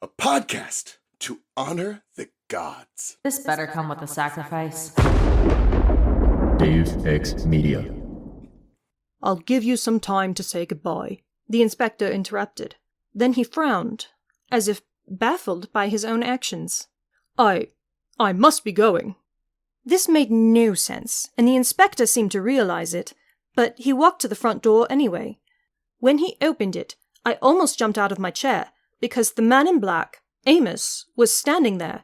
a podcast to honor the gods. This better come with a sacrifice. Dave X Media. I'll give you some time to say goodbye, the inspector interrupted. Then he frowned, as if baffled by his own actions. I must be going. This made no sense, and the inspector seemed to realize it, but he walked to the front door anyway. When he opened it, I almost jumped out of my chair, because the man in black, Amos, was standing there.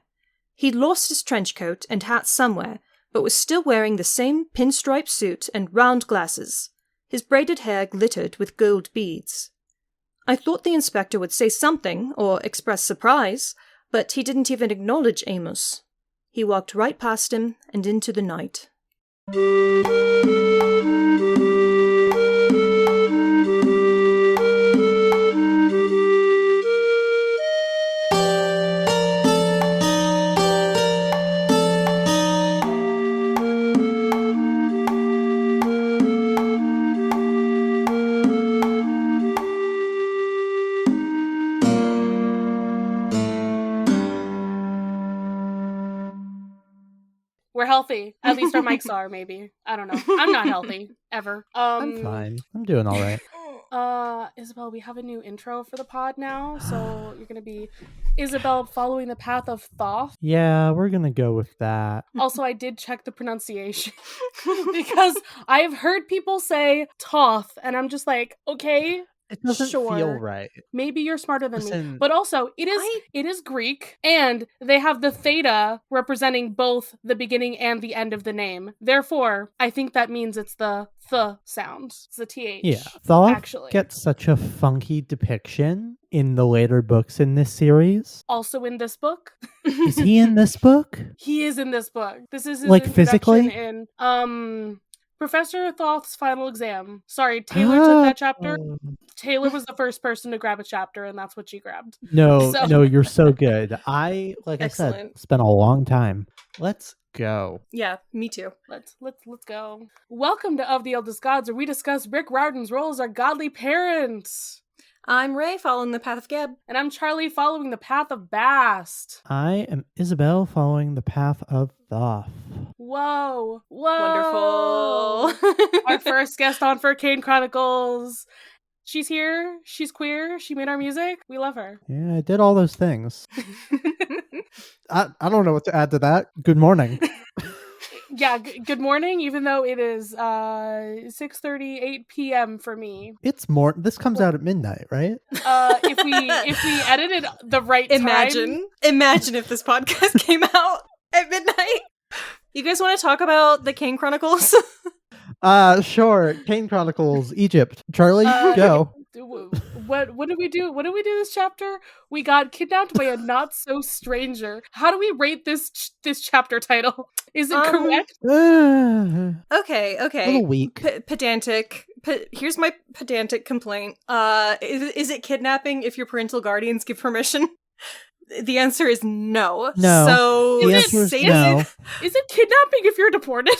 He'd lost his trench coat and hat somewhere, but was still wearing the same pinstripe suit and round glasses. His braided hair glittered with gold beads. I thought the inspector would say something, or express surprise, but he didn't even acknowledge Amos. He walked right past him and into the night. We're healthy. At least our mics are, maybe. I don't know. I'm not healthy, ever. I'm fine. I'm doing all right. Isabelle, we have a new intro for the pod now, so you're gonna be Isabelle following the path of Thoth. Yeah, we're gonna go with that. Also, I did check the pronunciation because I have heard people say Thoth, and I'm just like, okay. It doesn't sure. feel right. Maybe you're smarter than me. Listen, But also, it is Greek, and they have the theta representing both the beginning and the end of the name. Therefore, I think that means it's the th sound. It's the th. Yeah, Thoth actually gets such a funky depiction in the later books in this series. Also in this book. Is he in this book? He is in this book. This is his like introduction physically in Professor Thoth's final exam. Sorry, Taylor took that chapter. Taylor was the first person to grab a chapter, and that's what she grabbed. No, So- no, you're so good. I said, Excellent. spent a long time. Let's go. Yeah, me too. Let's go. Welcome to Of the Eldest Gods, where we discuss Rick Riordan's role as our godly parents. I'm Raye, following the path of Geb. And I'm Charlie, following the path of Bast. I am Isabelle, following the path of Thoth. Whoa. Wonderful. Our first guest on for Kane Chronicles. She's here. She's queer. She made our music. We love her. Yeah, I did all those things. I don't know what to add to that. Good morning. Yeah, good morning, even though it is 6:38 p.m. for me. It's more. This comes out at midnight, right? If we edited the right time. Imagine if this podcast came out at midnight. You guys want to talk about the Kane Chronicles? Sure. Kane Chronicles, Egypt. Charlie, go. What did we do? What did we do this chapter? We got kidnapped by a not so stranger. How do we rate this chapter title? Is it correct? Okay. A little weak. Pedantic. Here's my pedantic complaint. Is it kidnapping if your parental guardians give permission? The answer is no. No. So The answer is no. Is it kidnapping if you're deported?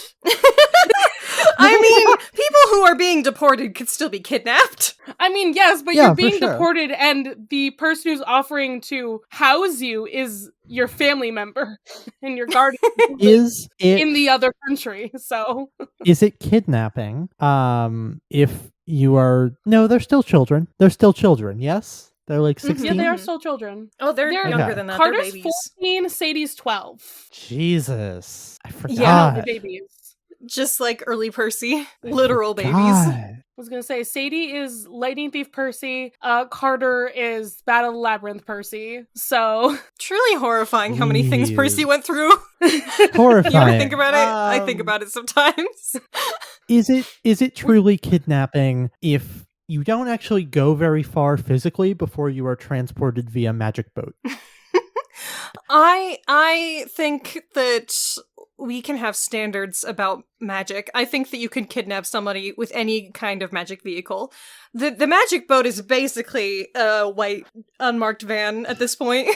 I mean, people who are being deported could still be kidnapped. I mean, yes, but Yeah, you're for being sure. deported, and the person who's offering to house you is your family member and your guardian Is it in the other country. So is it kidnapping? If you are they're still children. They're still children. Yes, they're like 16. yeah, they are still children. Oh, they're younger Okay. than that. Carter's they're babies. 14, Sadie's 12. Jesus, I forgot. Yeah, The babies. Just like early Percy. Literal babies. God. I was gonna say Sadie is Lightning Thief Percy. Carter is Battle of the Labyrinth Percy. So Truly horrifying how many things Jeez. Percy went through. Horrifying. You ever think about it? I think about it sometimes. Is it truly kidnapping if you don't actually go very far physically before you are transported via magic boat? I think that we can have standards about magic. I think that you can kidnap somebody with any kind of magic vehicle. The magic boat is basically a white unmarked van at this point.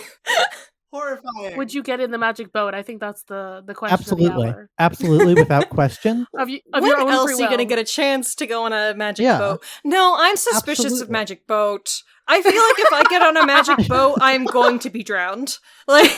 Horrifying. Would you get in the magic boat? I think that's the question of the Absolutely. hour. Absolutely, without question. Of your When own else free are you going to will. get a chance to go on a magic Yeah. boat? No, I'm suspicious of Absolutely. magic boat. I feel like if I get on a magic boat, I'm going to be drowned. Like,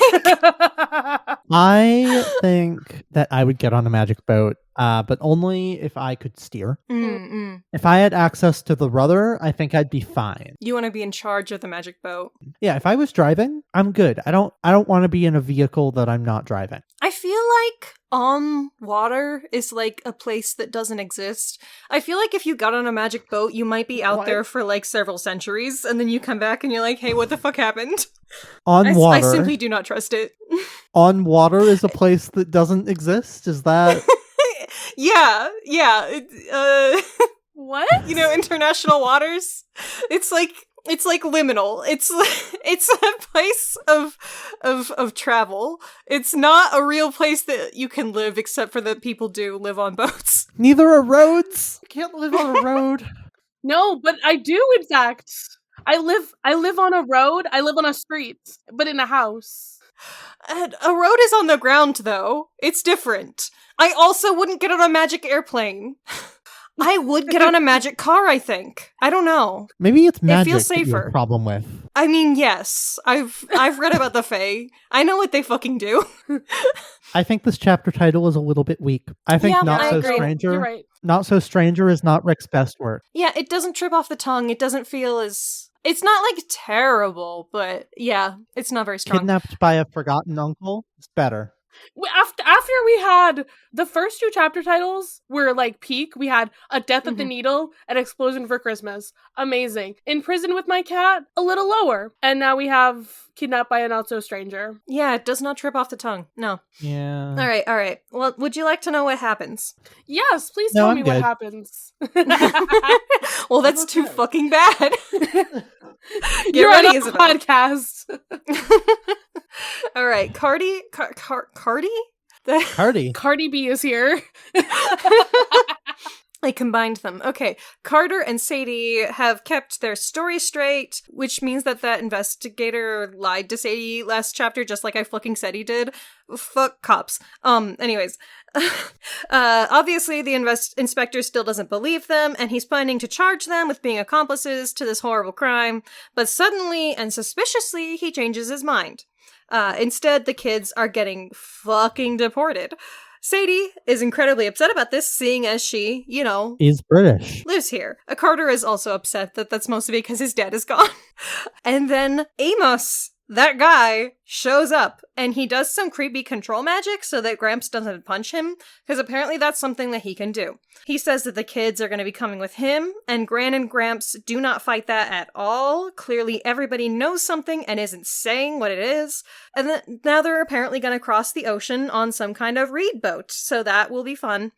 I think that I would get on a magic boat, but only if I could steer. If I had access to the rudder, I think I'd be fine. You want to be in charge of the magic boat. Yeah, if I was driving, I'm good. I don't want to be in a vehicle that I'm not driving. I feel like on water is like a place that doesn't exist. I feel like if you got on a magic boat, you might be out What? there for like several centuries, and then you come back and you're like, hey, what the fuck happened? On I water. simply do not trust it. On water is a place that doesn't exist? Is that... Yeah. What? You know, international waters. It's like liminal. It's a place of travel. It's not a real place that you can live, except for that people do live on boats. Neither are roads. You can't live on a road. No, but I do, in fact. I live on a road. I live on a street, but in a house. And a road is on the ground, though. It's different. I also wouldn't get on a magic airplane. I would get on a magic car, I think. I don't know. Maybe it's magic feels that you have safer. a problem with. I mean, yes. I've read about the Fae. I know what they fucking do. I think this chapter title is a little bit weak. I think Yeah, Not I So agree. Stranger. You're right. Not So Stranger is not Rick's best work. Yeah, it doesn't trip off the tongue. It doesn't feel as... It's not, like, terrible, but yeah, it's not very strong. Kidnapped by a Forgotten Uncle is better. After we had the first two chapter titles were like peak. We had A Death at the Needle, An Explosion for Christmas. Amazing. In Prison with My Cat, a little lower. And now we have Kidnapped by a Not So Stranger. Yeah, it does not trip off the tongue. No. Yeah. All right. Well, would you like to know what happens? Yes, please No, tell I'm me good. what happens. Well, that's too fucking bad. Get You're ready, on a Isabelle. podcast. All right, Cardi? Cardi? Cardi B is here. I combined them. Okay, Carter and Sadie have kept their story straight, which means that investigator lied to Sadie last chapter, just like I fucking said he did. Fuck cops. Anyways. Obviously the inspector still doesn't believe them, and he's planning to charge them with being accomplices to this horrible crime, but suddenly and suspiciously he changes his mind. Instead, the kids are getting fucking deported. Sadie is incredibly upset about this, seeing as she, Is British. lives here. Carter is also upset that that's mostly because his dad is gone. And then Amos, that guy, shows up, and he does some creepy control magic so that Gramps doesn't punch him, because apparently that's something that he can do. He says that the kids are going to be coming with him, and Gran and Gramps do not fight that at all. Clearly everybody knows something and isn't saying what it is. And now they're apparently going to cross the ocean on some kind of reed boat, so that will be fun.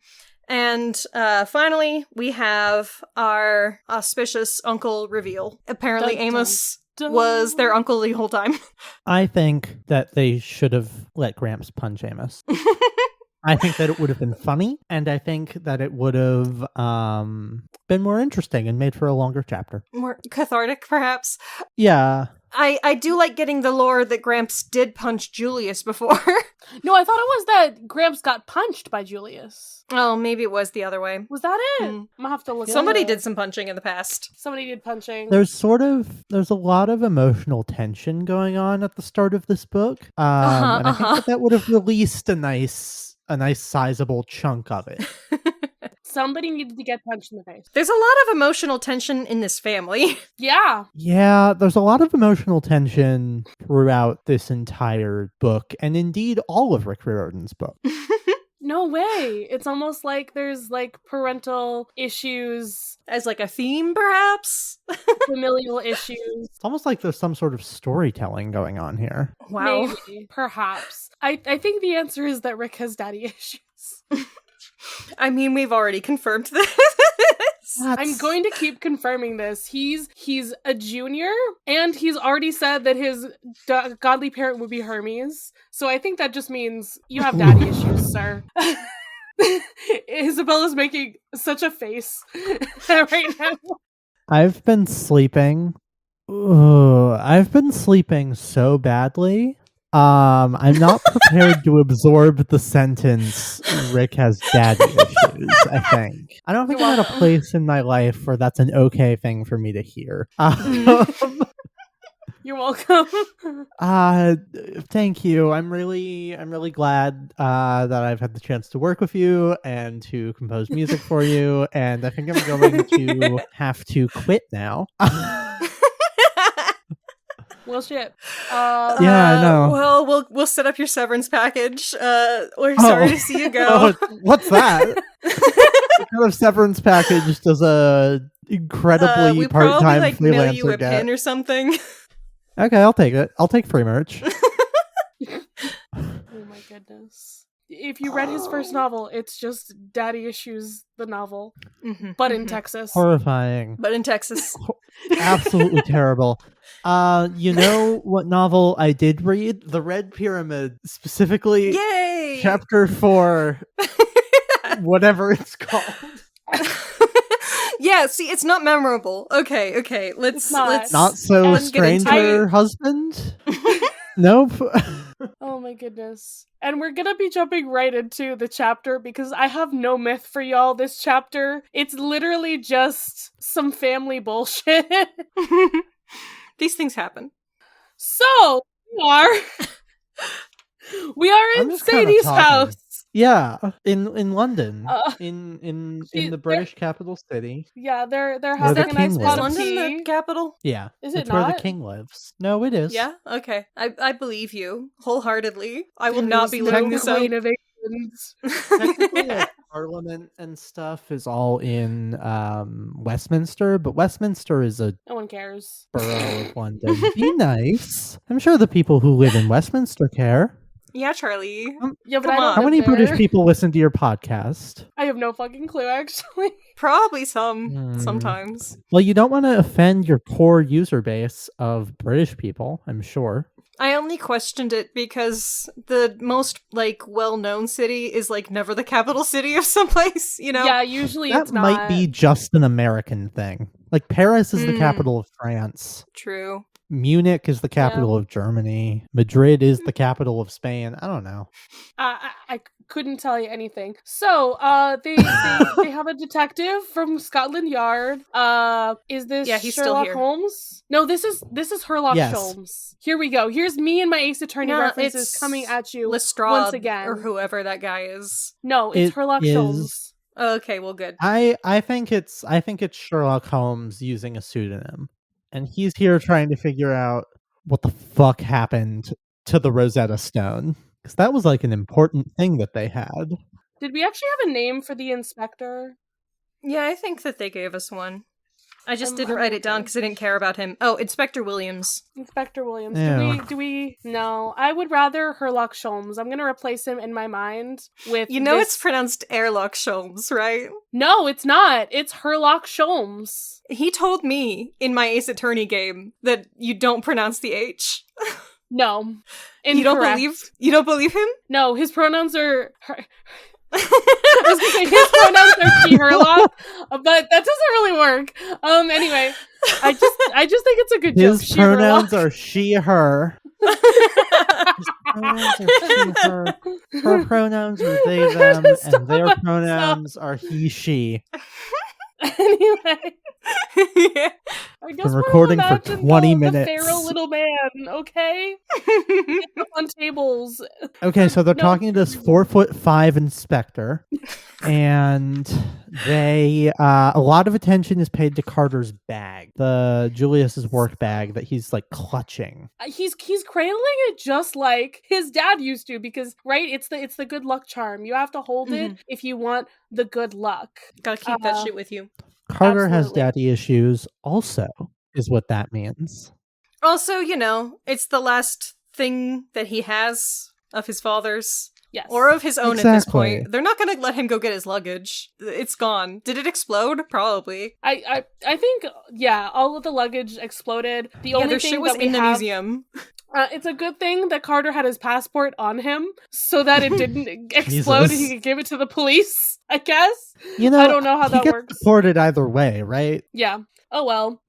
And finally, we have our auspicious uncle reveal. Apparently Dun, dun, Amos was their uncle the whole time. I think that they should have let Gramps punch Amos. I think that it would have been funny, and I think that it would have been more interesting and made for a longer chapter. More cathartic, perhaps. Yeah. I do like getting the lore that Gramps did punch Julius before. No, I thought it was that Gramps got punched by Julius. Oh, maybe it was the other way. Was that it? Hmm. I'm gonna have to look. Somebody into it. did some punching in the past. Somebody did punching. There's a lot of emotional tension going on at the start of this book. And I think that would have released a nice sizable chunk of it. Somebody needed to get punched in the face. There's a lot of emotional tension in this family. Yeah. Yeah, there's a lot of emotional tension throughout this entire book, and indeed all of Rick Riordan's book. No way. It's almost like there's like parental issues, As like a theme, perhaps? familial issues. It's almost like there's some sort of storytelling going on here. Wow. Maybe. Perhaps. I think the answer is that Rick has daddy issues. I mean, we've already confirmed this. I'm going to keep confirming this. He's a junior, and he's already said that his godly parent would be Hermes. So I think that just means you have daddy issues, sir. Isabella's making such a face right now. I've been sleeping. I've been sleeping so badly. I'm not prepared to absorb the sentence, Rick has daddy issues, I think. I don't think I'm at a place in my life where that's an okay thing for me to hear. You're welcome. Thank you. I'm really glad that I've had the chance to work with you and to compose music for you, and I think I'm going to have to quit now. Well, shit. Yeah, I know. Well, we'll set up your severance package. We're sorry to see you go. What's that? What kind of severance package does a incredibly we part-time probably like mail freelancer you a get? pin or something. Okay, I'll take it. I'll take free merch. Oh my goodness. If you read his first novel, it's just Daddy Issues, the novel, but in Texas. Horrifying. But in Texas. Absolutely terrible. You know what novel I did read? The Red Pyramid, specifically Yay! Chapter 4, whatever it's called. Yeah, see, it's not memorable. Okay, let's Not so let's get into stranger it. husband? Nope. Oh my goodness. And we're gonna be jumping right into the chapter because I have no myth for y'all this chapter. It's literally just some family bullshit. These things happen. So, we are in Sadie's house. Yeah, in London, in she- the British capital city. Yeah, they're Where having the a nice king pot lives. of London tea. the capital? Yeah, Is it it's where the not? king lives. No, it is. Yeah? Okay. I believe you wholeheartedly. I will There's not be no looking this up. Queen of England. Technically, like, Parliament and stuff is all in Westminster, but Westminster is a No one cares. borough of London. Be nice. I'm sure the people who live in Westminster care. Yeah, Charlie. Yeah, but Come I don't on. How live many there. British people listen to your podcast? I have no fucking clue, actually. Probably sometimes. Well, you don't want to offend your core user base of British people, I'm sure. I only questioned it because the most, well-known city is, never the capital city of someplace, you know? Yeah, usually That it's not. might be just an American thing. Like, Paris is the Mm. capital of France. True. Munich is the capital of Germany. Madrid is the capital of Spain. I don't know. I couldn't tell you anything. So, they have a detective from Scotland Yard. Is this Yeah, he's still Sherlock here. Holmes? No, this is Sherlock Yes. Holmes. Here we go. Here's me and my Ace Attorney No, references it's coming at you Lestrade once again. or whoever that guy is. No, it's It Sherlock is- Holmes. Okay, well, good. I think it's Sherlock Holmes using a pseudonym. And he's here trying to figure out what the fuck happened to the Rosetta Stone. Because that was an important thing that they had. Did we actually have a name for the inspector? Yeah, I think that they gave us one. I just didn't I'm write it down looking. because I didn't care about him. Oh, Inspector Williams. Inspector Williams. Yeah. Do we? No, I would rather Sherlock Holmes. I'm gonna replace him in my mind with. You know this- it's pronounced Airlock Sholmes, right? No, it's not. It's Sherlock Holmes. He told me in my Ace Attorney game that you don't pronounce the H. No, You don't believe him? No, his pronouns are. I was gonna say his pronouns are she, Herlock, but that doesn't really work. Anyway, I just think it's a good joke. His She, pronouns Herlock. are she, her. His pronouns are she, her. Her pronouns are they, them, Just and their stop. pronouns are he, she. Anyway, Yeah. I just wanna recording for imagine 20 the minutes. feral little man. Okay, on tables. Okay, so they're No. talking to this 4'5" inspector, and they a lot of attention is paid to Carter's bag, the Julius's work bag that he's clutching. He's cradling it just like his dad used to, because it's the good luck charm. You have to hold it if you want the good luck. Gotta keep that shit with you. Carter has Absolutely. daddy issues, also, is what that means. Also, it's the last thing that he has of his father's. Yes, Or of his own at this Exactly. point. They're not gonna let him go get his luggage. It's gone. Did it explode? Probably. I think all of the luggage exploded. The Yeah, only their thing shit was that we in the have, museum. It's a good thing that Carter had his passport on him so that it didn't explode and he Jesus. could give it to the police. I guess. You know, I don't know how he that gets works. deported either way, right? Yeah. Oh well.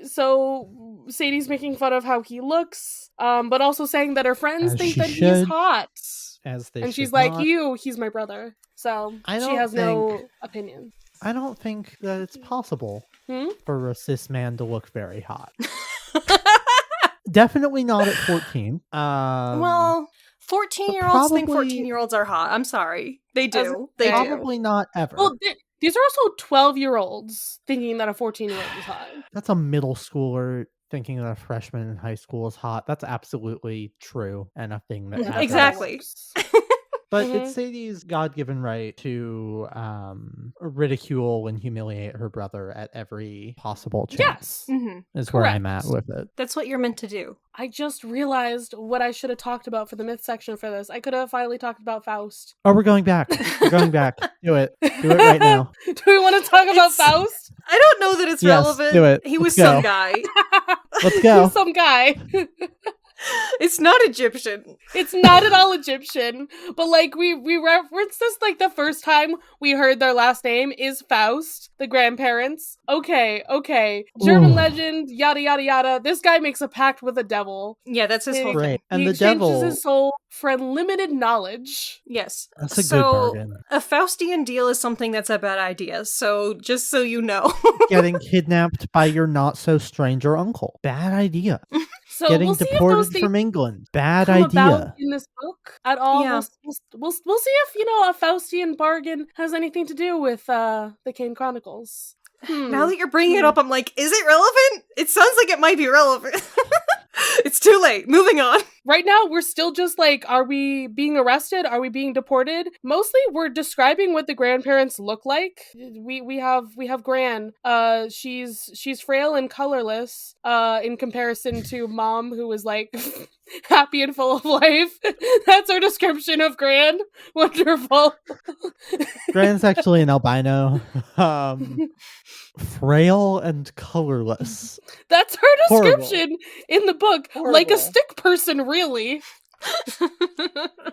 So Sadie's making fun of how he looks, but also saying that her friends As think she that he is should. hot. As they And she's should like, not. he's my brother. So I she don't has no think- opinion. I don't think that it's possible Hmm? for a cis man to look very hot. Definitely not at 14. Well, 14-year-olds think probably- 14-year-olds are hot. I'm sorry. They As- do. They do. probably not ever. Well, these are also 12-year-olds thinking that a 14-year-old is hot. That's a middle schooler thinking that a freshman in high school is hot. That's absolutely true and a thing that That's how happens. that Exactly. works. But Mhm. it's Sadie's God-given right to ridicule and humiliate her brother at every possible chance. Yes. Mm-hmm. Is where I'm at correct. with it. That's what you're meant to do. I just realized what I should have talked about for the myth section for this. I could have finally talked about Faust. Oh, we're going back. We're going back. Do it. Do it right now. Do we want to talk about It's- Faust? I don't know that it's Yes, relevant. do it. He Let's was some go. guy. Let's go. He's some guy. It's not Egyptian. It's not at all Egyptian, but like we referenced this like the first time we heard their last name is Faust, the grandparents. Okay. German Ooh. legend, yada yada yada. This guy makes a pact with the devil. Yeah, that's his whole Great. thing. And he the exchanges devil. his soul for unlimited knowledge. Yes. That's a so, good bargain. a Faustian deal is something that's a bad idea. So, just so you know. Getting kidnapped by your not so stranger uncle. Bad idea. So Getting we'll see if deported those things from England. Bad come about idea. in this book at all. Yeah. We'll see if a Faustian bargain has anything to do with the Kane Chronicles. Now that you're bringing it up, I'm like, is it relevant? It sounds like it might be relevant. It's too late. Moving on. Right now, we're still just like, are we being arrested? Are we being deported? Mostly, we're describing what the grandparents look like. We have Gran. She's frail and colorless. In comparison to Mom, who was like happy and full of life. That's our description of Gran. Wonderful. Gran's actually an albino. Frail and colorless. That's her Horrible. description in the book. Like a Horrible. stick person, really.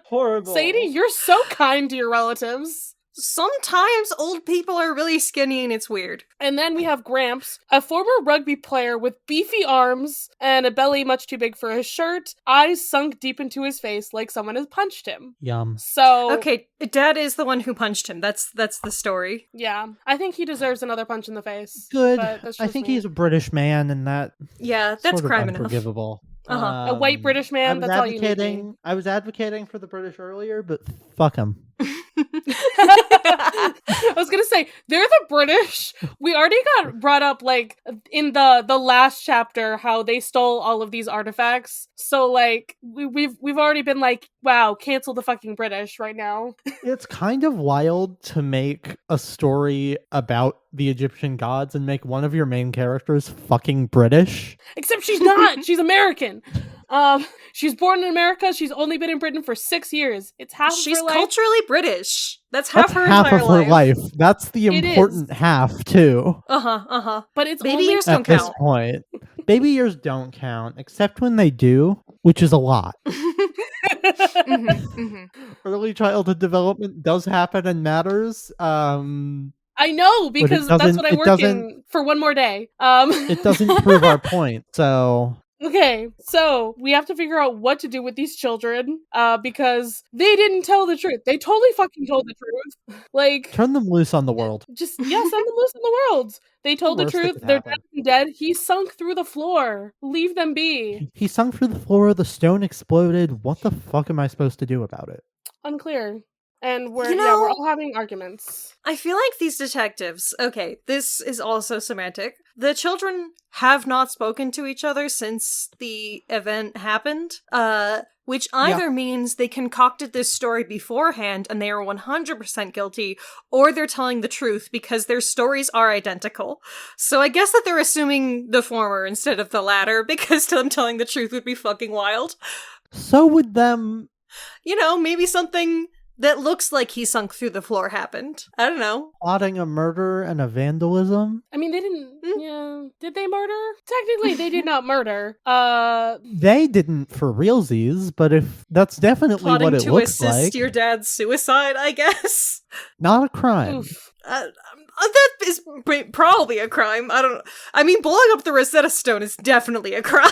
Horrible. Sadie, you're so kind to your relatives. Sometimes old people are really skinny and it's weird. And then we have Gramps, a former rugby player with beefy arms and a belly much too big for his shirt, eyes sunk deep into his face like someone has punched him. Yum. So, Okay, Dad is the one who punched him. That's the story. yeah, I think he deserves another punch in the face. Good. But that's I just think me. he's a British man, and that Yeah, that's sort of crime enough. unforgivable. Uh-huh. A white British man, I was that's all you need. advocating. I was advocating for the British earlier, but fuck him. I was gonna say they're the British. We already got brought up like in the last chapter how they stole all of these artifacts. So like we've already been like, wow, cancel the fucking British right now. It's kind of wild to make a story about the Egyptian gods and make one of your main characters fucking British. Except she's not. She's American. She's born in America. She's only been in Britain for 6 years. It's half She's of her life. culturally British. That's half That's her half entire of her life. That's the It important half too. Uh-huh. But it's Baby only years At don't this count. point, baby years don't count, except when they do, which is a lot. Early childhood development does happen and matters. I know because that's doesn't- what I it work doesn't- in for one more day. It doesn't prove our point. So Okay, so we have to figure out what to do with these children, because they didn't tell the truth. They totally fucking told the truth. Like, turn them loose on the world. just, yeah, send them loose in the world. They told the Worst that truth. could They're happen. dead. He sunk through the floor. Leave them be. He sunk through the floor, the stone exploded. What the fuck am I supposed to do about it? Unclear. And we're You we're know- all having arguments. I feel like these detectives, okay, this is also semantic. The children have not spoken to each other since the event happened, which either means they concocted this story beforehand and they are 100% guilty, or they're telling the truth because their stories are identical. So I guess that they're assuming the former instead of the latter, because them telling the truth would be fucking wild. So would them. You know, maybe something that looks like he sunk through the floor happened. I don't know. Plotting a murder and a vandalism. I mean, they didn't. Yeah, did they murder? Technically, they did not murder. They didn't for realsies, but if that's definitely Plotting what it to looks assist like, your dad's suicide, I guess. not a crime. Oof. That is probably a crime. I mean, blowing up the Rosetta Stone is definitely a crime.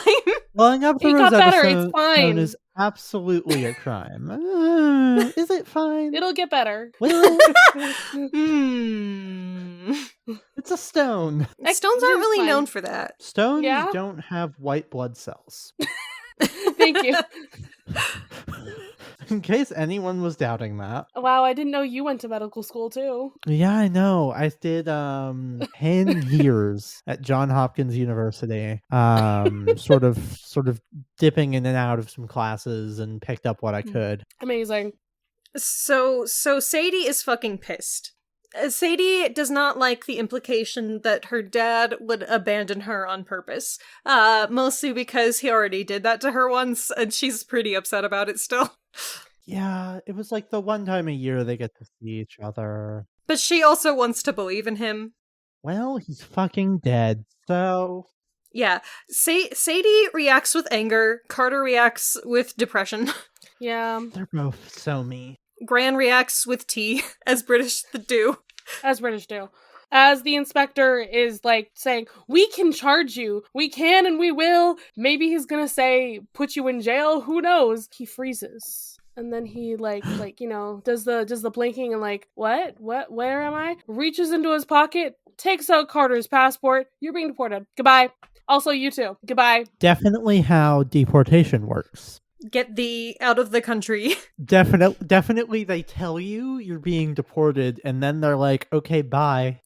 Blowing up the It got Rosetta better, it's Stone fine. is absolutely a crime. Is it fine? It'll get better. Will it? Hmm. It's a stone. Stones aren't really fine. known for that. Stones Yeah? don't have white blood cells. Thank you. In case anyone was doubting that. Wow, I didn't know you went to medical school too. Yeah, I know. I did 10 years at Johns Hopkins University. Sort of dipping in and out of some classes and picked up what I could. Amazing. So Sadie is fucking pissed. Sadie does not like the implication that her dad would abandon her on purpose. Mostly because he already did that to her once, and she's pretty upset about it still. Yeah, it was like the one time a year they get to see each other. But she also wants to believe in him. Well, he's fucking dead, so... Yeah, Sadie reacts with anger, Carter reacts with depression. Yeah, They're both so me. Gran reacts with tea, as British do. as British do. As the inspector is like saying, we can charge you. We can and we will. Maybe he's gonna say, put you in jail. Who knows? He freezes. And then he does the blinking and like, what? Where am I? Reaches into his pocket, takes out Carter's passport. You're being deported. Goodbye. Also, you too. Goodbye. Definitely how deportation works. Get thee out of the country. Definitely they tell you you're being deported, and then they're like, okay, bye.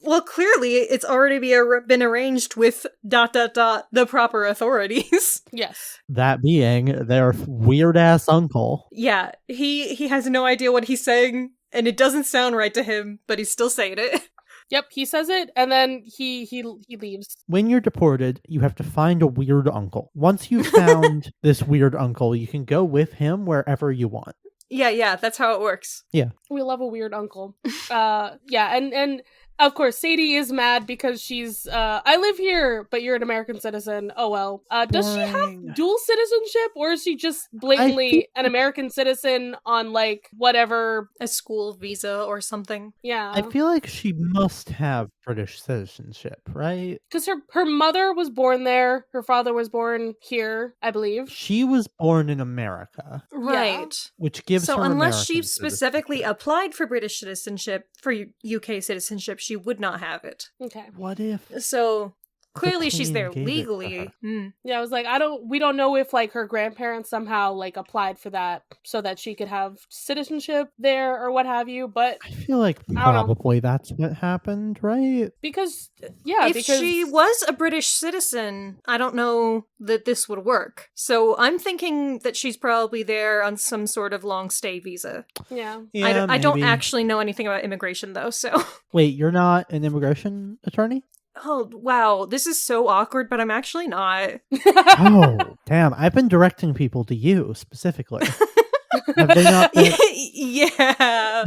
Well, clearly it's already been arranged with ... the proper authorities. Yes. That being their weird-ass uncle. Yeah, he has no idea what he's saying, and it doesn't sound right to him, but he's still saying it. Yep, he says it, and then he leaves. When you're deported, you have to find a weird uncle. Once you've found this weird uncle, you can go with him wherever you want. Yeah, that's how it works. We love a weird uncle. Yeah, and of course, Sadie is mad because she's, I live here, but you're an American citizen. Oh well. Does she have dual citizenship, or is she just blatantly an American citizen on, like, whatever? A school visa or something. Yeah. I feel like she must have British citizenship, right? Because her mother was born there, her father was born here, I believe. She was born in America, Right. which gives So her unless American she specifically citizenship. applied for British citizenship, for UK citizenship, she would not have it. Okay. What if... So clearly she's Queen there gave it to legally. her? Yeah, I was like, we don't know if, like, her grandparents somehow, like, applied for that so that she could have citizenship there or what have you, but I feel like I don't know. probably that's what happened, right? because If she was a British citizen, I don't know that this would work. So I'm thinking that she's probably there on some sort of long stay visa. yeah. Yeah, I don't maybe. actually know anything about immigration though, so... Wait, you're not an immigration attorney? Oh, wow, this is so awkward, but I'm actually not. Oh, damn. I've been directing people to you specifically. Have they not been... Yeah.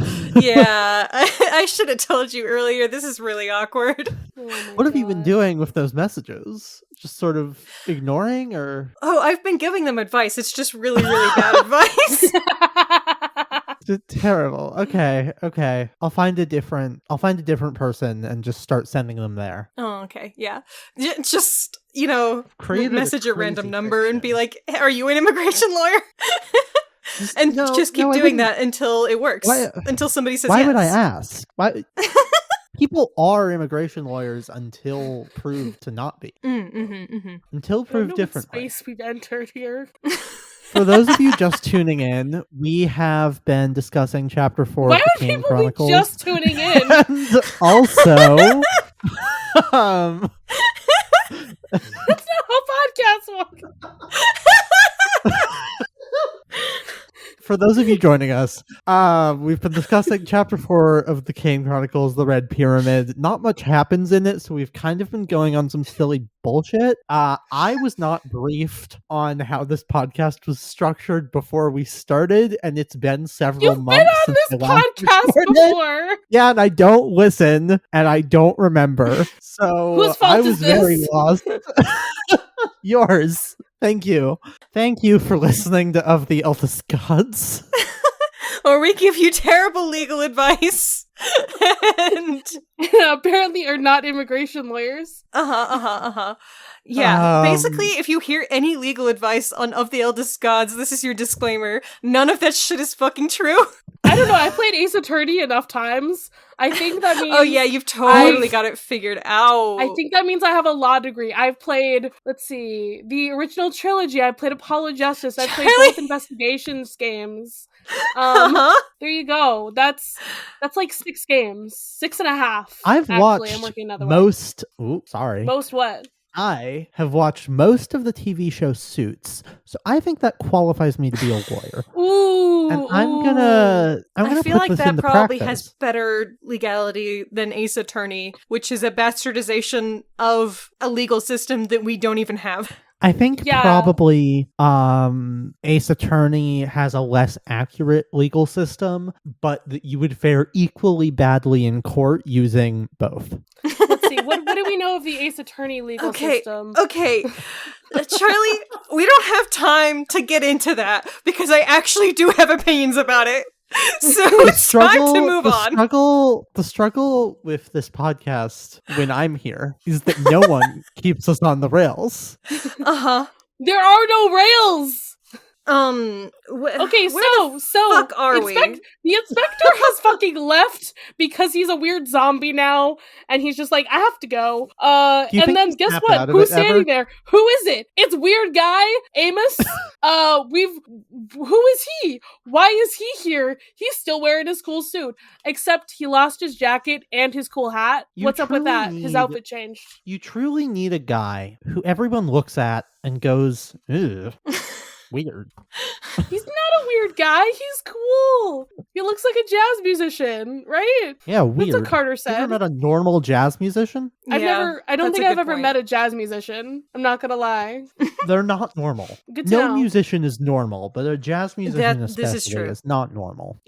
I should have told you earlier. This is really awkward. Oh my What have you been God. doing with those messages? Just sort of ignoring, or Oh, I've been giving them advice. It's just really, really bad advice. terrible? Okay. I'll find a different person and just start sending them there. Oh, okay. Yeah. Just, Created a message a crazy random number and be fiction. like, hey, are you an immigration lawyer? And just keep I doing wouldn't. that until it works. Why- Until somebody says Why yes. would I ask? Why? People are immigration lawyers until proved to not be. Until I don't proved know what differently. space we've entered here. For those of you just tuning in, we have been discussing Chapter 4 Why of would the Kane people Chronicles. be just tuning in? And also, That's not how podcasts work. for those of you joining us, we've been discussing Chapter 4 of the Kane Chronicles, The Red Pyramid. Not much happens in it, so we've kind of been going on some silly bullshit. I was not briefed on how this podcast was structured before we started, and it's been several You've months been since on I last this podcast recorded. before. Yeah, and I don't listen, and I don't remember. So Whose fault I is was very this? lost. Yours. Thank you. Thank you for listening to Of the Eldest Gods. Or we give you terrible legal advice. And Apparently are not immigration lawyers. Yeah, basically, if you hear any legal advice on Of the Eldest Gods, this is your disclaimer. None of that shit is fucking true. I don't know, I played Ace Attorney enough times. I think that means... Oh yeah, you've totally got it figured out. I think that means I have a law degree. I've played, let's see, the original trilogy. I played Apollo Justice. I played both investigations games. There you go. That's like 6 games. 6.5. I've watched I'm working another most... Oops, sorry. Most what? I have watched most of the TV show Suits, so I think that qualifies me to be a lawyer. Ooh, and I'm gonna I feel put like this that into probably practice. has better legality than Ace Attorney, which is a bastardization of a legal system that we don't even have. I think Yeah. probably Ace Attorney has a less accurate legal system, but that you would fare equally badly in court using both. Let's see. What do we know of the Ace Attorney legal system? Okay. Charlie, we don't have time to get into that because I actually do have opinions about it. So it's time to move on. The struggle with this podcast when I'm here is that no one keeps us on the rails. There are no rails. Okay, so fuck are we? The inspector has fucking left because he's a weird zombie now, and he's just like, I have to go. you And think then he's guess snapped what? out of Who's it ever? standing there? Who is it? It's weird guy Amos. Who is he? Why is he here? He's still wearing his cool suit, except he lost his jacket and his cool hat. You What's up with that? truly His need- outfit changed. You truly need a guy who everyone looks at and goes, "Ugh, weird." He's not a weird guy. He's cool. He looks like a jazz musician, right? Yeah, weird. That's what Carter You ever said. met a normal jazz musician? I don't that's think a I've good ever point. met a jazz musician. I'm not gonna lie. They're not normal. Good to No know. musician is normal, but a jazz musician this is especially true. is not normal.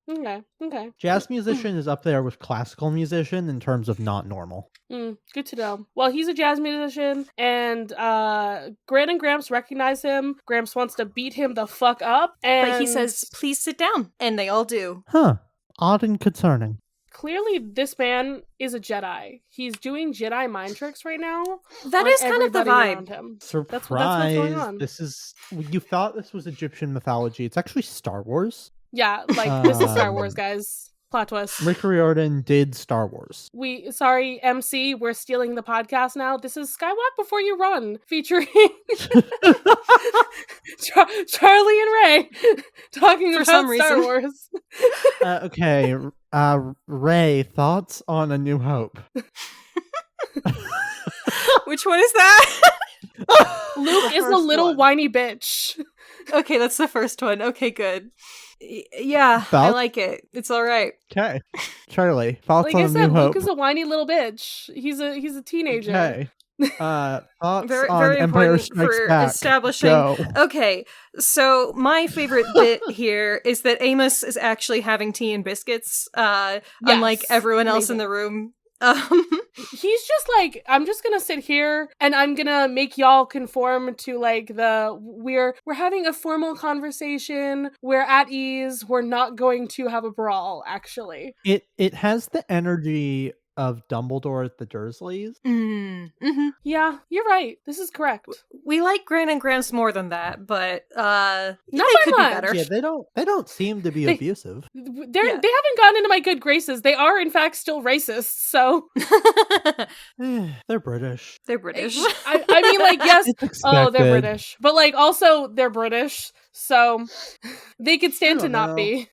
Okay. Jazz musician is up there with classical musician in terms of not normal. Good to know. Well, he's a jazz musician, and Gran and Gramps recognize him. Gramps wants to beat him the fuck up, and But he says, please sit down. And they all do. Huh. Odd and concerning. clearly this man is a Jedi. He's doing Jedi mind tricks right now. That on is kind of the everybody vibe. around him. Surprise. That's what's going on. This is... You thought this was Egyptian mythology. It's actually Star Wars. Yeah, like this is Star Wars, guys. Plot twist. Rick Riordan did Star Wars. Sorry, MC, we're stealing the podcast now. This is Skywalk Before You Run, featuring Charlie and Raye talking For about some Star reason. Wars. Okay, Raye, thoughts on A New Hope? Which one is that? Luke is a first little one. whiny bitch. Okay, that's the first one. Okay, good. Yeah, I Thoughts? like it. It's all right. Okay. Charlie, thoughts Like on I A said, New Hope? Luke is a whiny little bitch. He's a teenager. Okay. Thoughts Very, on very Empire important Strikes for Back? establishing. Go. Okay, so my favorite bit here is that Amos is actually having tea and biscuits, unlike everyone else in amazing. the room. He's just like, I'm just gonna sit here and I'm gonna make y'all conform to like we're having a formal conversation, we're at ease, we're not going to have a brawl, actually. It has the energy of Dumbledore at the Dursleys. Mm-hmm. Yeah, you're right. This is correct. We like Gran and Gramps more than that, but Not they by could much. be better. Yeah, they don't seem to be They- abusive. They Yeah. haven't gotten into my good graces. They are, in fact, still racist, so... They're British. They're British. I mean, like, yes, It's expected. oh, they're British. But, like, also, they're British, so they could stand I to don't not know. be.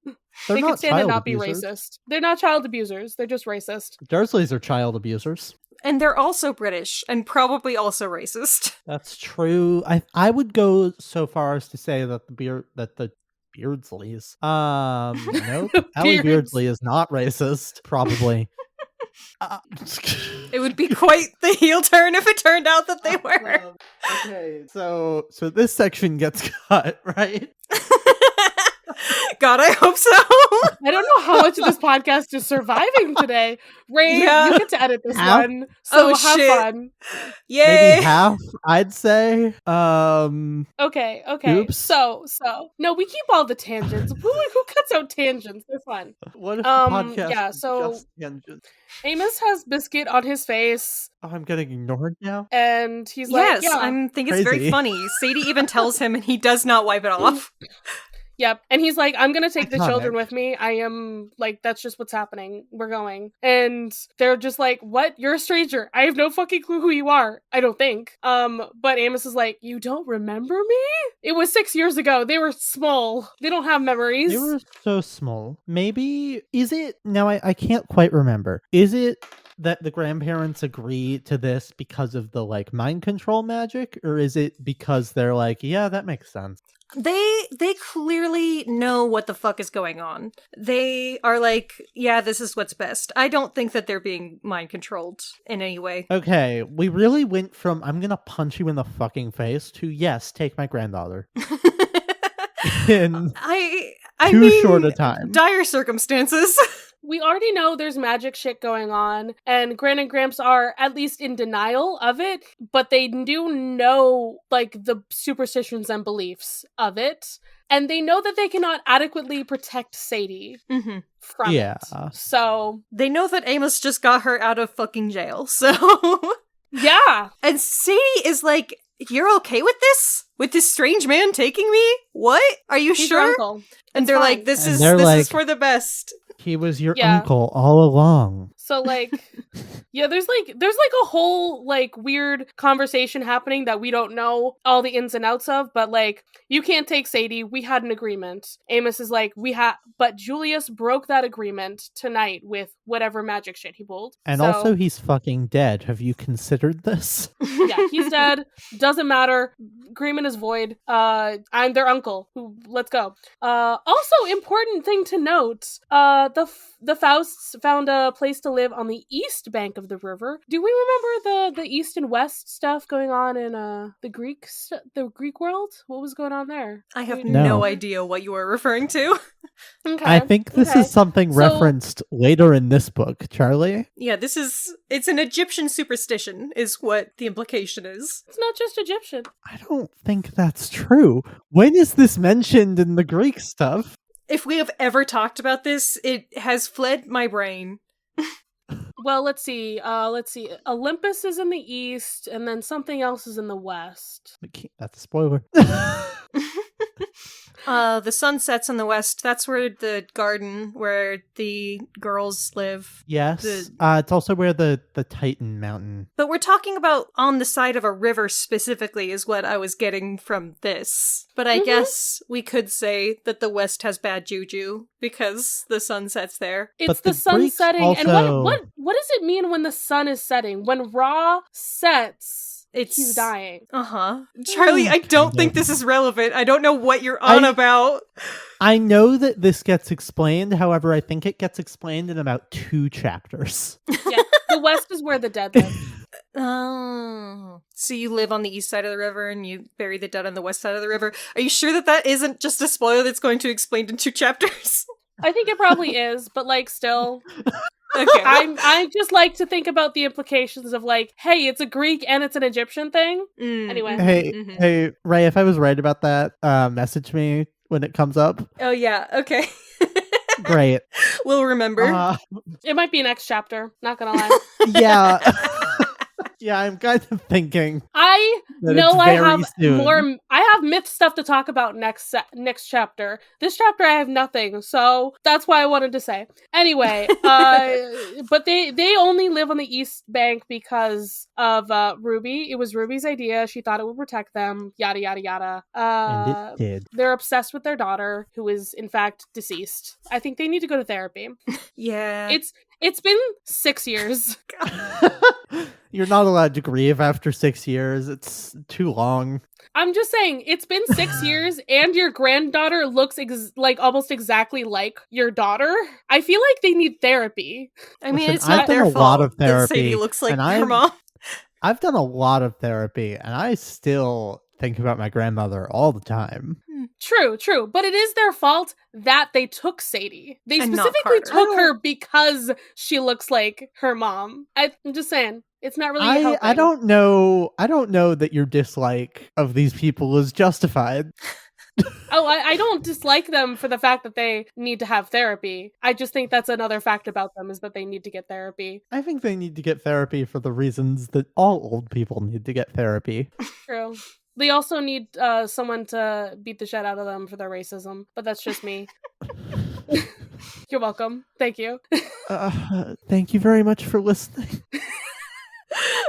They're They not could stand to child not be abusers. racist. They're not child abusers. They're just racist. Dursleys are child abusers. And they're also British, and probably also racist. That's true. I would go so far as to say that the Beardsleys. Nope. Allie Beardsley is not racist. Probably. It would be quite the heel turn if it turned out that they were. Okay, so this section gets cut, right? God, I hope so. I don't know how much of this podcast is surviving today. Raye, Yeah. you get to edit this Half? one. So have shit. fun. Yay. Maybe half, I'd say. Okay. Oops. So no, we keep all the tangents. Who cuts out tangents? They're fun. What if the podcast yeah, is so- just tangents? Amos has biscuit on his face, Oh, I'm getting ignored now? and he's Yes, like, yeah. I think it's very Crazy. funny. Sadie even tells him, and he does not wipe it off. Yep. And he's like, I'm going to take the Iconic. children with me. I am like, that's just what's happening. We're going. And they're just like, what? You're a stranger. I have no fucking clue who you are. I don't think. But Amos is like, you don't remember me? It was 6 years ago. They were small. They don't have memories. They were so small. Maybe, is it, now I can't quite remember. Is it that the grandparents agree to this because of the like mind control magic? Or is it because they're like, yeah, that makes sense? They clearly know what the fuck is going on. They are like, yeah, this is what's best. I don't think that they're being mind controlled in any way. Okay, we really went from I'm gonna punch you in the fucking face to yes, take my granddaughter. In I too mean, short a time. dire circumstances. We already know there's magic shit going on, and Gran and Gramps are at least in denial of it, but they do know, like, the superstitions and beliefs of it, and they know that they cannot adequately protect Sadie Mm-hmm. from Yeah. it. So, They know that Amos just got her out of fucking jail, so... yeah. And Sadie is like, you're okay with this? With this strange man taking me? What? Are you He's your sure? uncle. And It's they're fine. like, this And is they're this like- is for the best. He was your Yeah. uncle all along. So, like, yeah, there's a whole, like, weird conversation happening that we don't know all the ins and outs of, but, like, you can't take Sadie. We had an agreement. Amos is like, but Julius broke that agreement tonight with whatever magic shit he pulled. And So, also he's fucking dead. Have you considered this? yeah, he's dead. Doesn't matter. Agreement is void. I'm their uncle. Let's go. Also, important thing to note, the Fausts found a place to live on the east bank of the river. Do we remember the east and west stuff going on in the Greek world? What was going on there? I have No. no idea what you are referring to. Okay. I think this okay. is something So- referenced later in this book, Charlie. Yeah, it's an Egyptian superstition, is what the implication is. It's not just Egyptian. I don't think that's true. When is this mentioned in the Greek stuff? If we have ever talked about this, it has fled my brain. Well, let's see. Olympus is in the east, and then something else is in the west. That's a spoiler. The sun sets in the west. That's where the garden where the girls live. Yes. It's also where the Titan Mountain. But we're talking about on the side of a river specifically is what I was getting from this. But I guess we could say that the west has bad juju because the sun sets there. It's But the the sun Greeks setting, also- and what does it mean when the sun is setting? When Ra sets, he's dying. Uh-huh. Charlie, I don't Kind think of. this is relevant. I don't know what you're on about. I know that this gets explained, however, I think it gets explained in about 2 chapters. Yeah, the west is where the dead live. Oh. So you live on the east side of the river and you bury the dead on the west side of the river. Are you sure that that isn't just a spoiler that's going to be explained in 2 chapters? I think it probably is, but like still, Okay. I just like to think about the implications of like, hey, it's a Greek and it's an Egyptian thing. Mm, Anyway. mhm. Hey, Raye, if I was right about that, message me when it comes up. Oh, yeah. Okay. Great. We'll remember. It might be next chapter. Not gonna lie. Yeah. Yeah, I'm kind of thinking I that know it's I very have soon. more. I have myth stuff to talk about next chapter. This chapter I have nothing, so that's why I wanted to say. Anyway, but they only live on the east bank because of Ruby. It was Ruby's idea. She thought it would protect them. Yada yada yada. And it did. They're obsessed with their daughter, who is in fact deceased. I think they need to go to therapy. Yeah. It's been 6 years. You're not allowed to grieve after 6 years. It's too long. I'm just saying, it's been 6 years and your granddaughter looks like almost exactly like your daughter. I feel like they need therapy. I mean, Listen, it's not I've done their a fault lot of that therapy, Sadie looks like and her mom. I've done a lot of therapy, and I still think about my grandmother all the time. True. But it is their fault that they took Sadie. They And not specifically Carter. took her because she looks like her mom. I'm just saying, it's not really helping. I don't know that your dislike of these people is justified. Oh, I don't dislike them for the fact that they need to have therapy. I just think that's another fact about them is that they need to get therapy. I think they need to get therapy for the reasons that all old people need to get therapy. True. They also need someone to beat the shit out of them for their racism, but that's just me. You're welcome. Thank you. Thank you very much for listening.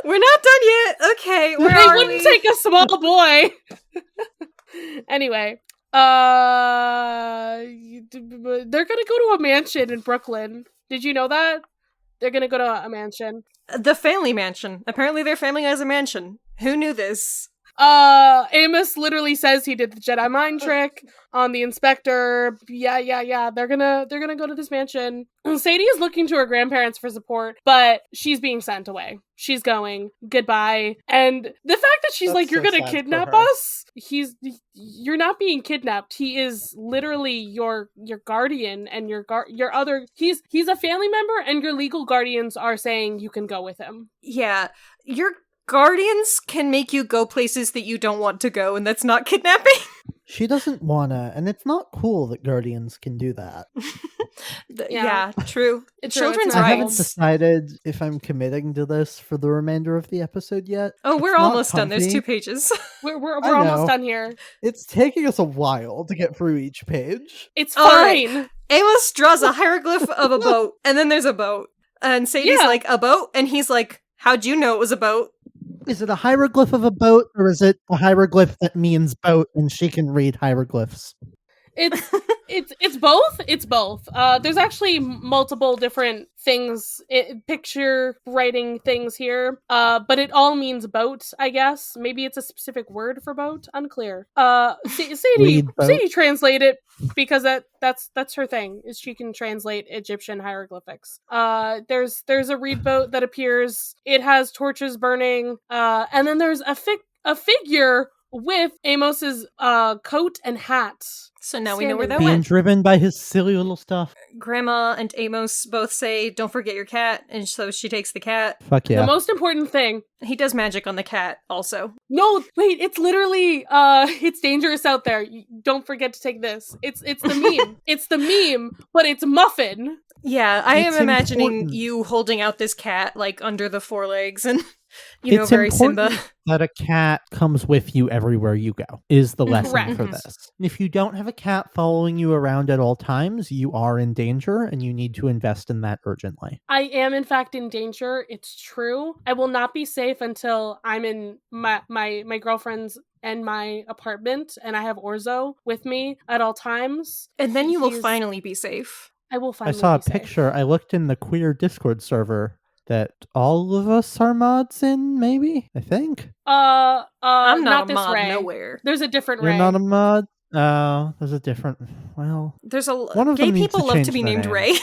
We're not done yet. Okay, where They are wouldn't we? take a small boy. Anyway, they're gonna go to a mansion in Brooklyn. Did you know that? They're gonna go to a mansion. The family mansion. Apparently their family has a mansion. Who knew this? Amos literally says he did the Jedi mind trick on the inspector. Yeah. They're gonna go to this mansion. Sadie is looking to her grandparents for support, but she's being sent away. She's going. Goodbye. And the fact that she's That's like, you're so gonna sad for kidnap her. us? You're not being kidnapped. He is literally your guardian and your other. He's a family member, and your legal guardians are saying you can go with him. Yeah, your guardians can make you go places that you don't want to go, and that's not kidnapping. She doesn't wanna, and it's not cool that guardians can do that. Yeah, true. It's Children's not I haven't rights. decided if I'm committing to this for the remainder of the episode yet. Oh, we're It's not almost done. There's comfy. 2 pages. We're I almost know. done here. It's taking us a while to get through each page. It's All right. fine. Amos draws a hieroglyph of a boat, and then there's a boat. And Sadie's Yeah. like, a boat? And he's like, how'd you know it was a boat? Is it a hieroglyph of a boat, or is it a hieroglyph that means boat and she can read hieroglyphs? It's both. It's both. There's actually multiple different things, picture writing things here. But it all means boat, I guess. Maybe it's a specific word for boat. Unclear. Sadie Read boat. Sadie translate it because that's her thing. Is she can translate Egyptian hieroglyphics. There's a reed boat that appears. It has torches burning. And then there's a figure with Amos's coat and hat. So now we know where that Being went. driven by his silly little stuff. Grandma and Amos both say, don't forget your cat, and so she takes the cat. Fuck yeah. The most important thing. He does magic on the cat, also. No, wait, it's literally it's dangerous out there. Don't forget to take this. It's the meme. It's the meme, but it's Muffin. Yeah, I It's am imagining important. you holding out this cat, like, under the forelegs, and, you know, It's very important Simba. that a cat comes with you everywhere you go, is the lesson Correct. for this. If you don't have a cat following you around at all times, you are in danger, and you need to invest in that urgently. I am in fact in danger. It's true. I will not be safe until I'm in my girlfriend's and my apartment, and I have Orzo with me at all times. And then you will He's- finally be safe. I will I finally saw a be safe. picture. I looked in the queer Discord server that all of us are mods in, maybe? I think. I'm not a this mod Raye. nowhere. There's a different You're Raye. not a mod? Oh, there's a different... Well... There's a One of gay them needs people to love change to be their named name. Raye.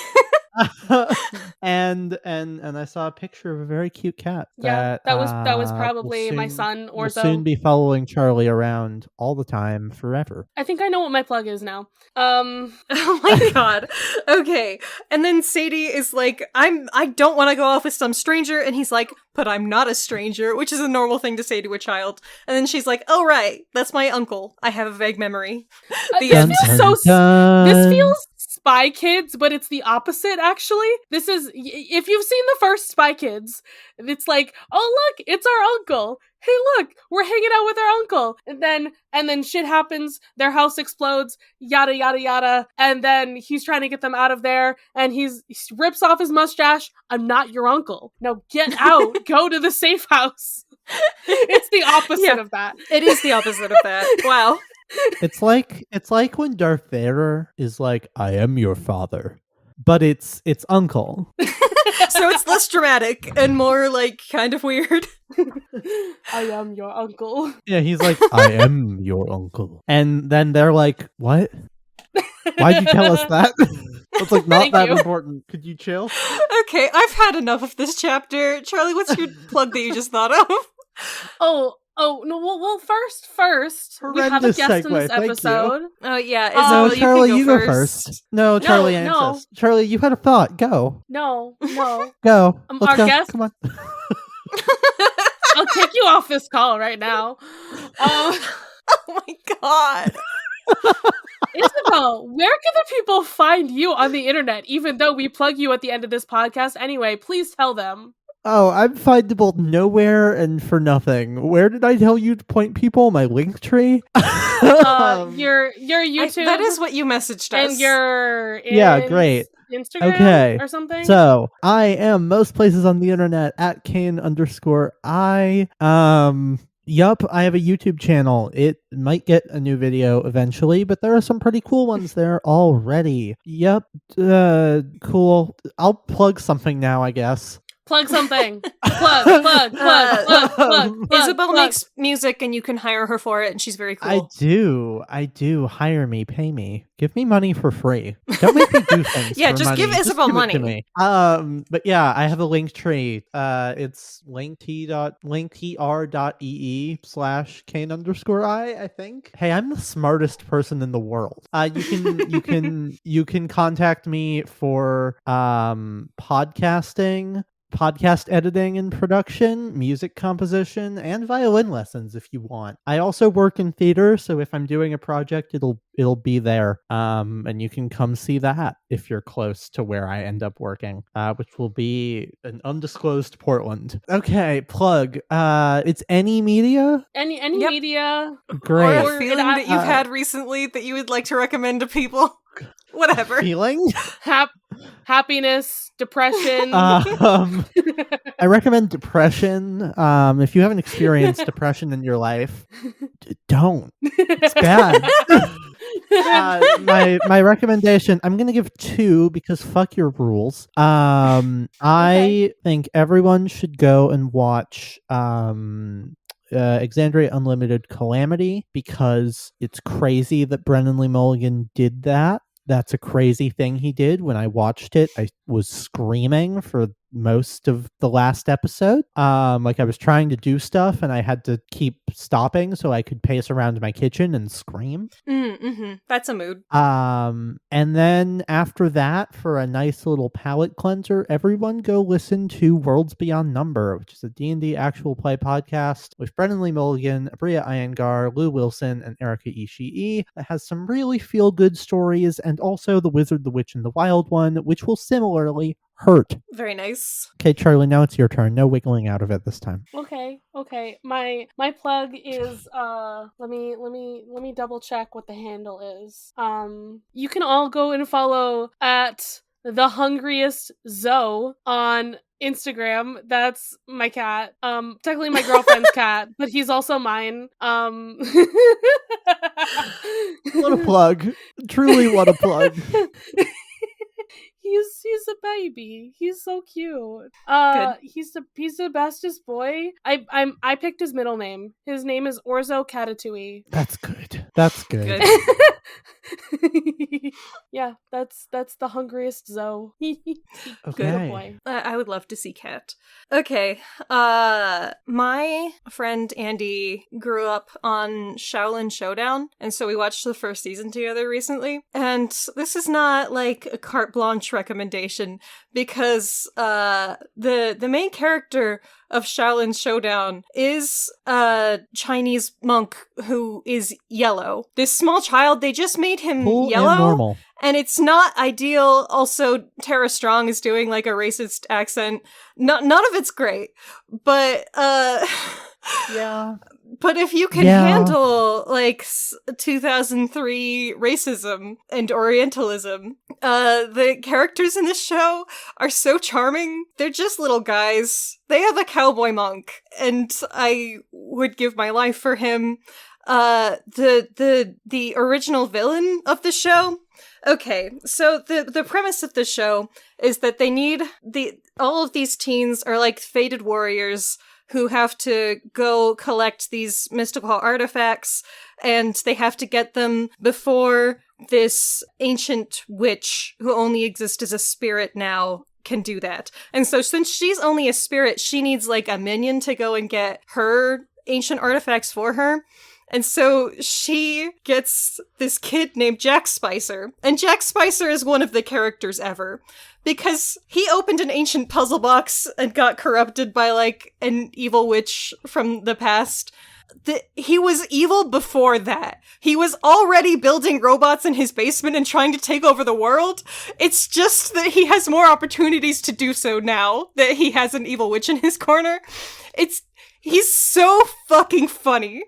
and I saw a picture of a very cute cat. Yeah, that was will probably my soon- son will Orzo. soon be following Charlie around all the time, forever. I think I know what my plug is now. Oh my god. Okay. And then Sadie is like, I don't want to go off with some stranger, and he's like, but I'm not a stranger, which is a normal thing to say to a child. And then she's like, oh right, that's my uncle. I have a vague memory. The This end. feels This feels Spy Kids, but it's the opposite, actually. This is, if you've seen the first Spy Kids, it's like, oh look, it's our uncle. Hey look, we're hanging out with our uncle. And then shit happens, their house explodes, yada yada yada, and then he's trying to get them out of there, and he rips off his mustache. I'm not your uncle. Now get out, go to the safe house. It's the opposite Yeah. of that. It is the opposite of that. Wow. It's like when Darth Vader is like, I am your father. but it's uncle. So it's less dramatic and more like kind of weird. I am your uncle. Yeah, he's like, I am your uncle. And then they're like, what? Why'd you tell us that? It's like, not Thank that you. important. Could you chill? Okay, I've had enough of this chapter. Charlie, what's your plug that you just thought of? Oh no! Well, first, we have a Horrendous guest in segue, this thank you. Oh episode. yeah, No, Isabelle, Charlie, you you can go go first. No, Charlie, no. answers. Charlie, you had a thought. Go. No. Go. Let's Our go. guest- Come on. I'll kick you off this call right now. Oh my god. Isabelle, where can the people find you on the internet? Even though we plug you at the end of this podcast anyway, please tell them. Oh, I'm findable nowhere and for nothing. Where did I tell you to point people? My link tree? Your YouTube. That is what you messaged us. and your Yeah, great. Instagram Okay. or something. So I am most places on the internet at Kane_I. Yup, I have a YouTube channel. It might get a new video eventually, but there are some pretty cool ones there already. Yup, cool. I'll plug something now, I guess. Plug something. Plug. Isabelle makes music and you can hire her for it and she's very cool. I do. Hire me, pay me. Give me money for free. Don't make me do things Yeah, for just money. give Isabelle give it money. to me. But yeah, I have a link tree. It's linktr.ee/Kane_I, I think. Hey, I'm the smartest person in the world. You can contact me for podcasting, podcast editing and production, music composition, and violin lessons if you want. I also work in theater, so if I'm doing a project, it'll be there. And you can come see that if you're close to where I end up working, which will be an undisclosed Portland. Okay, plug. It's any media. Any Yep. media. Great. Or a feeling that you've had recently that you would like to recommend to people. Whatever. Feeling. Happiness, depression. I recommend depression. If you haven't experienced depression in your life, don't. It's bad. My recommendation, I'm gonna give 2 because fuck your rules. I think everyone should go and watch Exandria Unlimited Calamity because it's crazy that Brennan Lee Mulligan did that. That's a crazy thing he did. When I watched it, I was screaming for most of the last episode. Like I was trying to do stuff and I had to keep stopping so I could pace around my kitchen and scream. Mm-hmm. That's a mood. And then after that, for a nice little palate cleanser, everyone go listen to Worlds Beyond Number, which is a D&D actual play podcast with Brennan Lee Mulligan, Abria Iyengar, Lou Wilson, and Erica Ishii that has some really feel-good stories, and also The Wizard, the Witch, and the Wild One, which will similarly hurt. Very nice. Okay, Charlie, now it's your turn. No wiggling out of it this time. Okay. My plug is let me double check what the handle is. You can all go and follow at The Hungriest Zoe on Instagram. That's my cat. Technically my girlfriend's cat, but he's also mine. What a plug. Truly what a plug. He's a baby. He's so cute. Good. He's the bestest boy. I picked his middle name. His name is Orzo Katatui. That's good. That's good. Good. Yeah, that's the hungriest Zoe. Okay. Good boy. I would love to see Cat. Okay. My friend Andy grew up on Xiaolin Showdown, and so we watched the first season together recently. And this is not like a carte blanche recommendation because the main character of Xiaolin Showdown is a Chinese monk who is yellow. This small child, they just made him Cool yellow. and normal. And it's not ideal. Also, Tara Strong is doing like a racist accent. None of it's great. But Yeah. but if you can handle like 2003 racism and Orientalism, the characters in this show are so charming. They're just little guys. They have a cowboy monk, and I would give my life for him. the original villain of the show. Okay, so the premise of the show is that they need all of these teens are like fated warriors who have to go collect these mystical artifacts, and they have to get them before this ancient witch, who only exists as a spirit now, can do that. And so since she's only a spirit, she needs like a minion to go and get her ancient artifacts for her. And so she gets this kid named Jack Spicer. And Jack Spicer is one of the characters ever. Because he opened an ancient puzzle box and got corrupted by, like, an evil witch from the past. He was evil before that. He was already building robots in his basement and trying to take over the world. It's just that he has more opportunities to do so now that he has an evil witch in his corner. He's so fucking funny.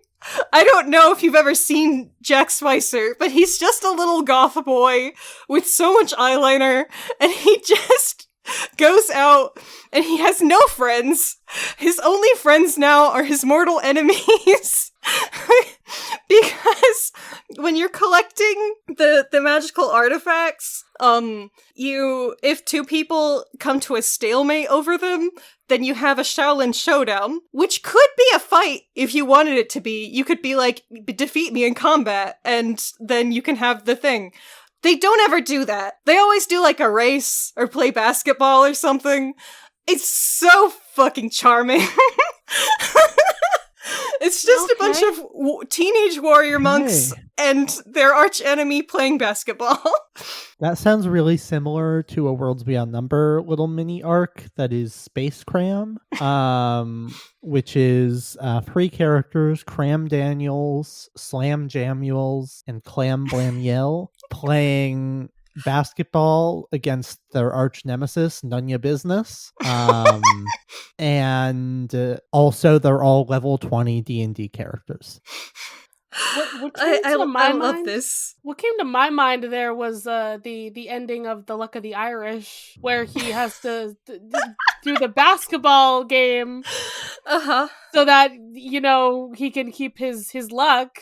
I don't know if you've ever seen Jack Spicer, but he's just a little goth boy with so much eyeliner, and he just goes out and he has no friends. His only friends now are his mortal enemies. Because when you're collecting the magical artifacts, if two people come to a stalemate over them, then you have a Xiaolin showdown, which could be a fight if you wanted it to be. You could be like, defeat me in combat, and then you can have the thing. They don't ever do that. They always do like a race or play basketball or something. It's so fucking charming. It's just a bunch of teenage warrior monks and their arch enemy playing basketball. That sounds really similar to a Worlds Beyond Number little mini arc that is Space Cram, which is 3 characters, Cram Daniels, Slam Jamuels, and Clam Blamiel, playing basketball against their arch nemesis, Nunya Business. And also they're all level 20 D&D characters. I love this. What came to my mind there was the ending of The Luck of the Irish, where he has to do the basketball game, so that he can keep his luck.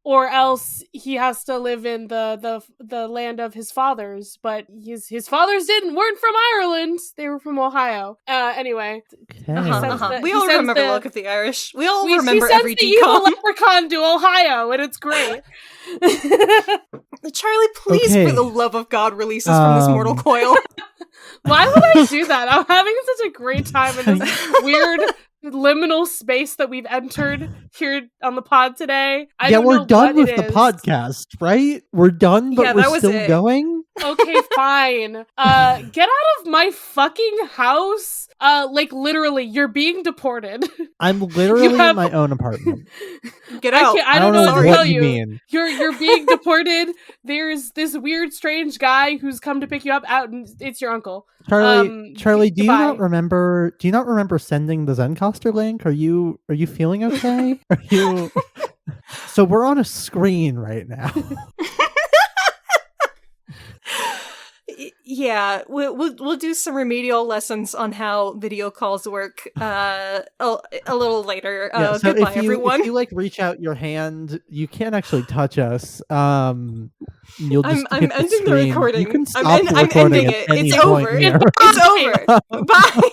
Or else he has to live in the land of his fathers, but his fathers weren't from Ireland; they were from Ohio. Anyway, we all remember Luck of the Irish. We all remember every decom. He sends the evil leprechaun to Ohio, and it's great. Charlie, please, for the love of God, release us from this mortal coil. Why would I do that? I'm having such a great time in this weird liminal space that we've entered here on the pod today. We're done with the podcast, right? We're done, but we're still going? Okay, fine. Get out of my fucking house. Like, literally, you're being deported. I'm literally in my own apartment. Get out. I don't know what to tell you. Mean. You're being deported. There's this weird, strange guy who's come to pick you up out, and it's your uncle. Charlie, do you not remember sending the Zencaster link? Are you feeling okay? Are you? So we're on a screen right now. Yeah, we'll do some remedial lessons on how video calls work a little later. So goodbye, everyone. If you like reach out your hand, you can't actually touch us. You'll just I'm ending the recording. You can stop I'm ending it. It's over. It's over. Bye.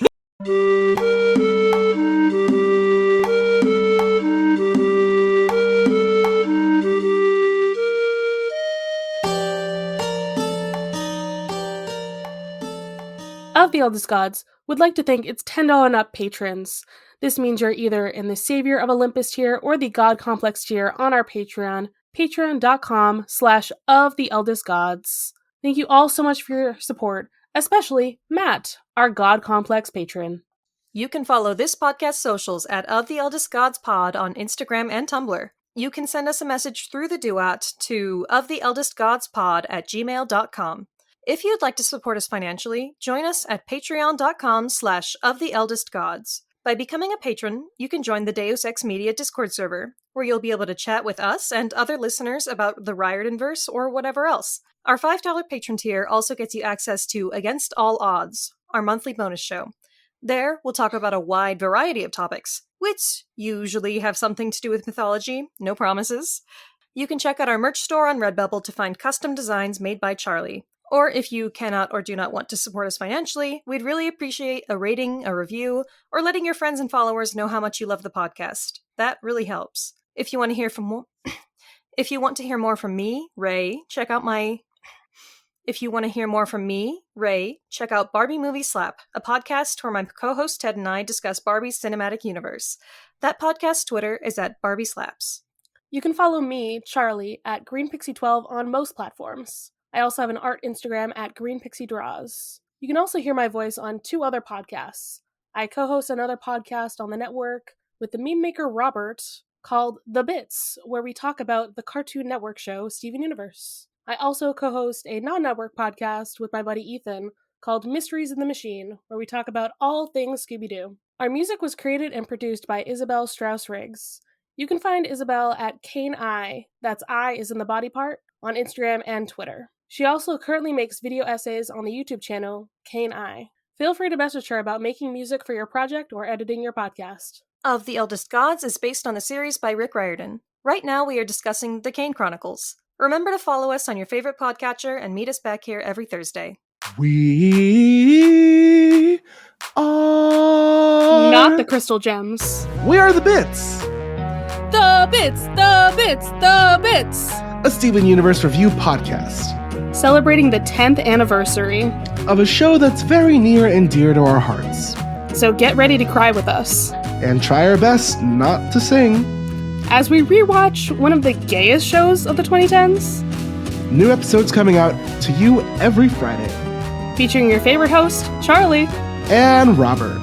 Of the Eldest Gods would like to thank its $10 and up patrons. This means you're either in the Savior of Olympus tier or the God Complex tier on our Patreon, patreon.com/oftheeldestgods. Thank you all so much for your support, especially Matt, our God Complex patron. You can follow this podcast socials at Of the Eldest Gods Pod on Instagram and Tumblr. You can send us a message through the Duat to oftheeldestgodspod@gmail.com. If you'd like to support us financially, join us at patreon.com/oftheeldestgods. By becoming a patron, you can join the Deus Ex Media Discord server, where you'll be able to chat with us and other listeners about the Riordanverse or whatever else. Our $5 patron tier also gets you access to Against All Odds, our monthly bonus show. There, we'll talk about a wide variety of topics. which usually have something to do with mythology, no promises. You can check out our merch store on Redbubble to find custom designs made by Charlie. Or if you cannot or do not want to support us financially, we'd really appreciate a rating, a review, or letting your friends and followers know how much you love the podcast. That really helps. If you want to hear more from me, Raye, check out Barbie Movie Slap, a podcast where my co-host Ted and I discuss Barbie's cinematic universe. That podcast Twitter is at Barbie Slaps. You can follow me, Charlie, at GreenPixie12 on most platforms. I also have an art Instagram at GreenPixieDraws. You can also hear my voice on 2 other podcasts. I co-host another podcast on the network with the meme maker Robert called The Bits, where we talk about the Cartoon Network show Steven Universe. I also co-host a non-network podcast with my buddy Ethan called Mysteries in the Machine, where we talk about all things Scooby-Doo. Our music was created and produced by Isabelle Strauss-Riggs. You can find Isabelle at Kane I, that's I is in the body part, on Instagram and Twitter. She also currently makes video essays on the YouTube channel Kane I. Feel free to message her about making music for your project or editing your podcast. Of the Eldest Gods is based on the series by Rick Riordan. Right now we are discussing The Kane Chronicles. Remember to follow us on your favorite podcatcher and meet us back here every Thursday. We are... Not the Crystal Gems. We are the Bits! The Bits! The Bits! The Bits! A Steven Universe review podcast. Celebrating the 10th anniversary of a show that's very near and dear to our hearts. So get ready to cry with us. And try our best not to sing. As we rewatch one of the gayest shows of the 2010s. New episodes coming out to you every Friday. Featuring your favorite host, Charlie. And Robert.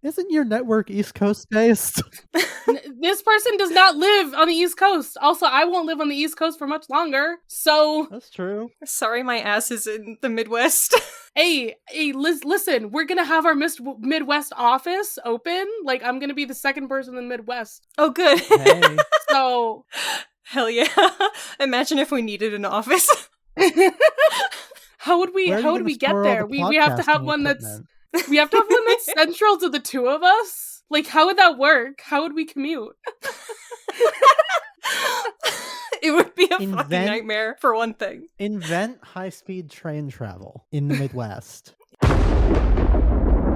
Isn't your network East Coast based? This person does not live on the East Coast. Also, I won't live on the East Coast for much longer. So That's true. Sorry, my ass is in the Midwest. Hey, listen, we're gonna have our Midwest office open. Like, I'm gonna be the second person in the Midwest. Oh, good. Hey. So, Hell yeah. Imagine if we needed an office. how would we get there? We have to have one that's central to the two of us. Like, how would that work? How would we commute? It would be a fucking nightmare, for one thing. Invent high-speed train travel in the Midwest.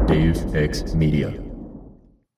Dave X Media.